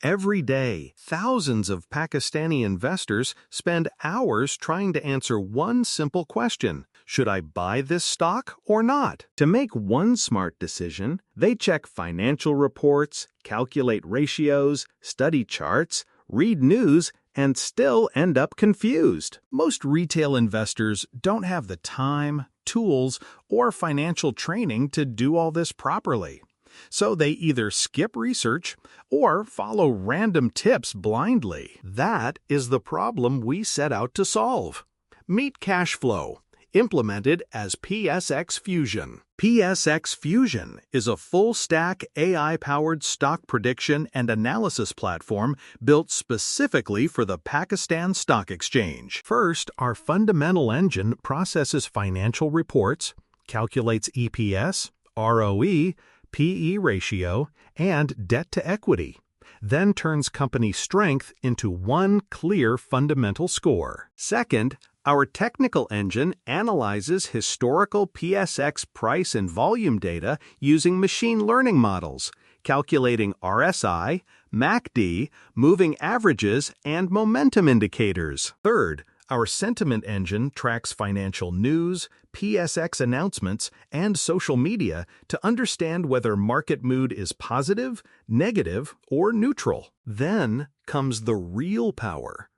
Every day, thousands of Pakistani investors spend hours trying to answer one simple question: should I buy this stock or not? To make one smart decision, they check financial reports, calculate ratios, study charts, read news, and still end up confused. Most retail investors don't have the time, tools, or financial training to do all this properly. So they either skip research or follow random tips blindly. That is the problem we set out to solve. Meet CashFlow, implemented as PSX Fusion. PSX Fusion is a full-stack AI-powered stock prediction and analysis platform built specifically for the Pakistan Stock Exchange. First, our fundamental engine processes financial reports, calculates EPS, ROE, PE ratio, and debt to equity, then turns company strength into one clear fundamental score. Second, our technical engine analyzes historical PSX price and volume data using machine learning models, calculating RSI, MACD, moving averages, and momentum indicators. Third, our sentiment engine tracks financial news, PSX announcements, and social media to understand whether market mood is positive, negative, or neutral. Then comes the real power.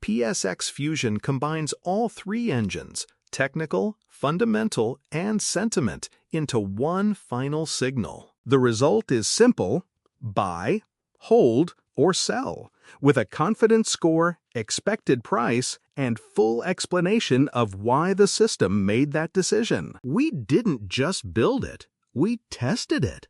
PSX Fusion combines all three engines, technical, fundamental, and sentiment, into one final signal. The result is simple: buy, hold, or sell, with a confidence score, expected price, and full explanation of why the system made that decision. We didn't just build it, we tested it.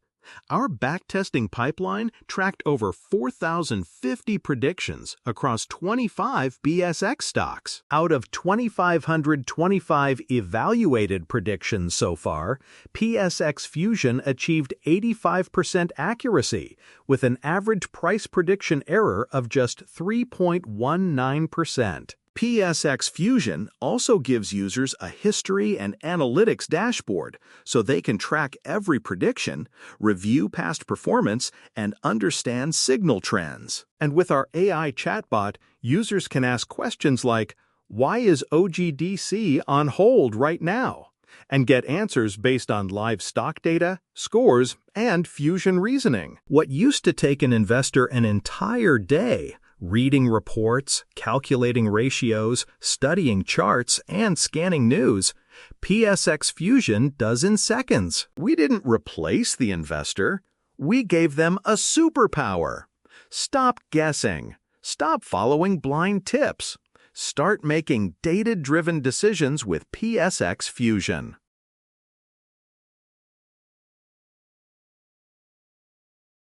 Our backtesting pipeline tracked over 4,050 predictions across 25 BSX stocks. Out of 2,525 evaluated predictions so far, PSX Fusion achieved 85% accuracy, with an average price prediction error of just 3.19%. PSX Fusion also gives users a history and analytics dashboard so they can track every prediction, review past performance, and understand signal trends. And with our AI chatbot, users can ask questions like, "Why is OGDC on hold right now?" and get answers based on live stock data, scores, and Fusion reasoning. What used to take an investor an entire day, reading reports, calculating ratios, studying charts, and scanning news, PSX Fusion does in seconds. We didn't replace the investor. We gave them a superpower. Stop guessing. Stop following blind tips. Start making data-driven decisions with PSX Fusion.